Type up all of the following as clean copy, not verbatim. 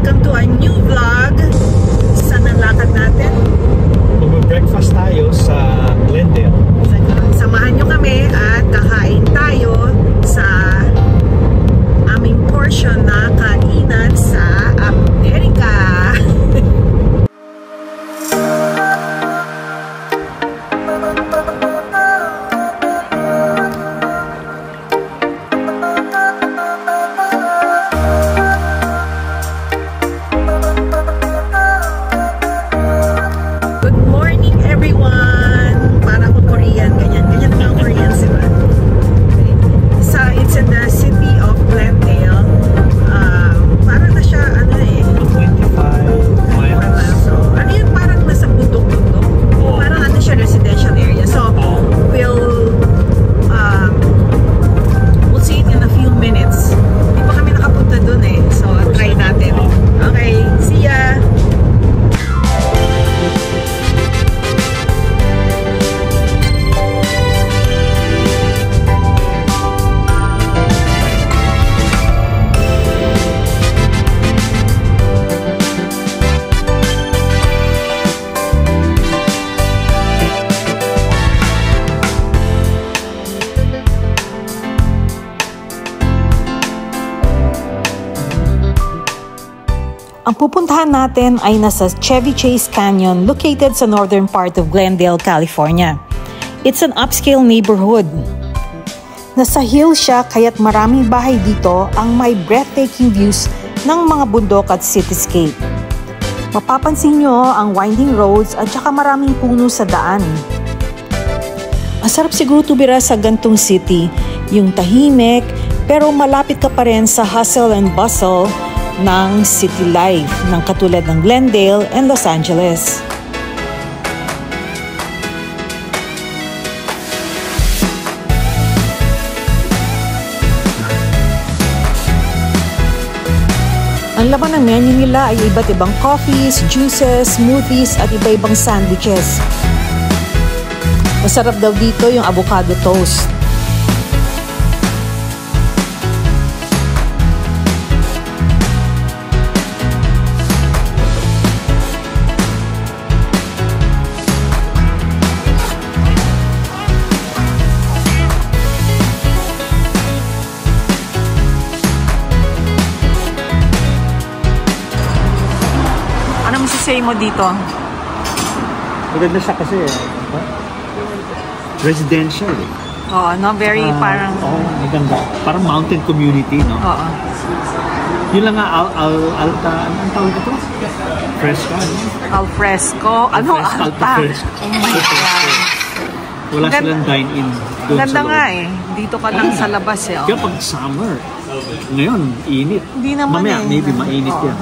welcome to a new vlog. Saan ang lakad natin? Mag-breakfast tayo sa Glendale. Samahan nyo kami at kakain tayo sa aming portion na kainan sa Amerika. Ang pupuntahan natin ay nasa Chevy Chase Canyon located sa northern part of Glendale, California. It's an upscale neighborhood. Nasa hill siya kaya't maraming bahay dito ang may breathtaking views ng mga bundok at cityscape. Mapapansin nyo ang winding roads at saka maraming puno sa daan. Masarap siguro tumira sa gantong city, yung tahimik pero malapit ka pa rin sa hustle and bustle ng city life ng katulad ng Glendale and Los Angeles. Ang laman ng menu nila ay iba't ibang coffees, juices, smoothies at iba-ibang sandwiches. Masarap daw dito yung avocado toast. Say mo dito? Maganda siya kasi residential eh. Oo, no? Very parang... Oo, maganda. Parang mountain community, no? Oo. Yun lang nga, anong tawag ito? Fresco, no? Al fresco. Ano? Alta. Fresco. Oh my God. Wala silang dine-in doon ganda sa loob. nga eh. Dito ka lang sa labas eh. Kaya pag summer, ngayon, init. Hindi naman Mamaya, eh. maybe mainit yan.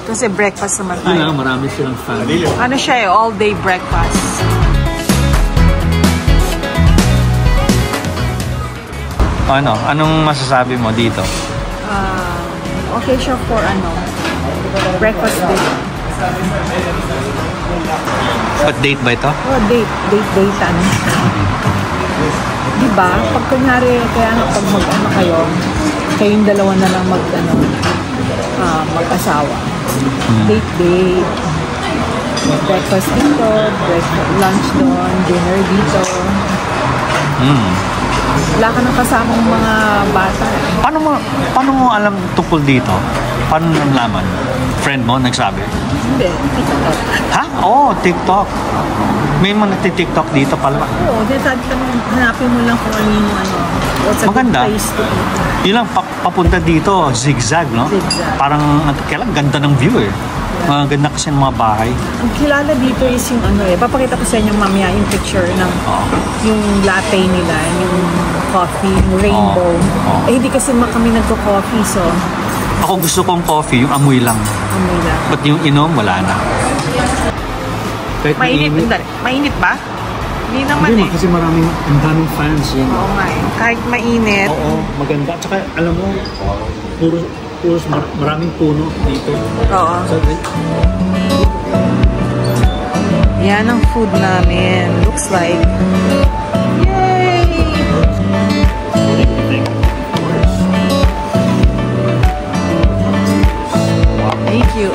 Kasi breakfast naman Yun tayo. lang, marami silang family. Ano siya eh, all day breakfast. Ano? Anong masasabi mo dito? Okay siya for breakfast date. What date ba ito? Oh, date diba? Pag kunyari, kaya pag kayong dalawa na lang mag-asawa. Date. Breakfast dito, lunch doon, dinner dito. Wala ka nang kasamang mga bata. Paano mo alam tungkol dito? Paano nalaman? Friend mo nagsabi? Hindi, TikTok. Ha? Oo, TikTok. May mga nagti-TikTok dito pala. Oo, sabi ka hanapin mo lang kung ano yung what's a maganda. good place to eat. Yun lang, papunta dito, zigzag, no? Zigzag. Parang, kailan, ganda ng view eh. Ganda kasi ng mga bahay. Ang kilala dito is yung papakita ko sa inyo mamaya yung picture ng yung latte nila, yung coffee, yung rainbow. Eh hindi kasi kami nagko-coffee, so ako gusto kong coffee, yung amoy lang. Amoy lang. But yung inom, wala na. Mainit ba? Hindi naman Hindi, kasi ang daming fans yun. Oo nga eh. Kahit mainit. Oo, maganda. Tsaka alam mo, maraming puno dito. Oo. So, yan ang food namin. Looks like. Yay! Thank you.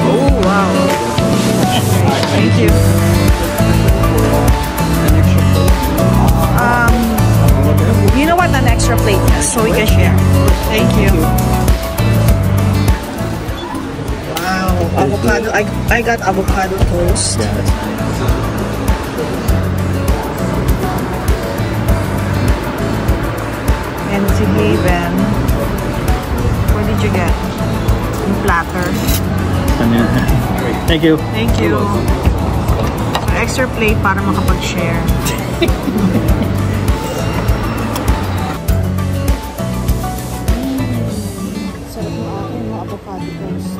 avocado. I got avocado toast. And si Haven, what did you get? Yung platter. Thank you. Thank you. So, extra plate para makapag-share. Sarap ng aking mga avocado toast.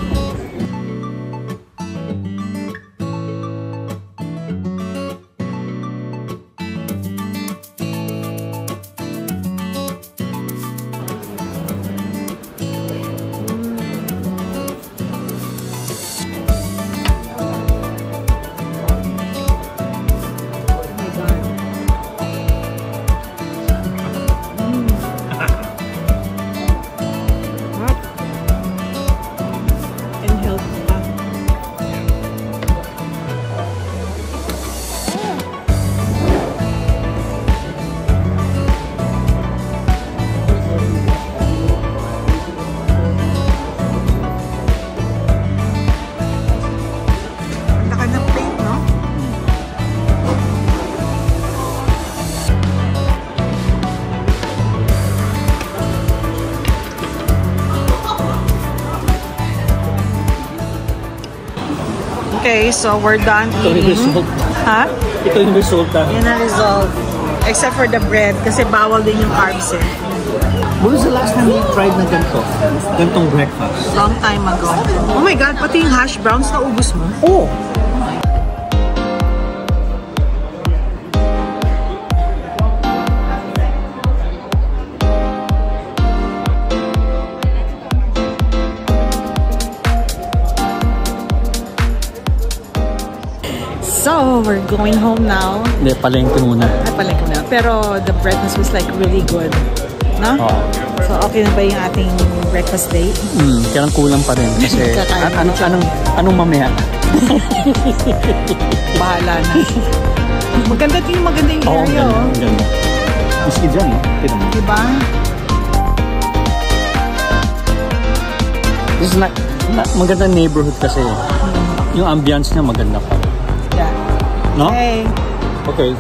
Okay, so we're done Ito yung eating. result. Ha? Ito yung resulta. Yan ang result. Except for the bread, kasi bawal din yung carbs eh. When was the last time you tried na ganito? Gantong breakfast? Long time ago. Oh my God, pati yung hash browns na ubus mo. Oh! So, we're going home now. Hindi, palengke muna. Ay, pala ko na. Pero the breakfast was like really good. No? Oo. So, okay na ba yung ating breakfast date? Kaya kulang pa rin kasi Kakain anong mamaya? Bahala na. Maganda yung area, oh. Ganda. Miski dyan, no? Tignan mo. Diba? This is magandang neighborhood kasi. Yung ambience niya maganda pa. Yeah. No? Hey. Okay.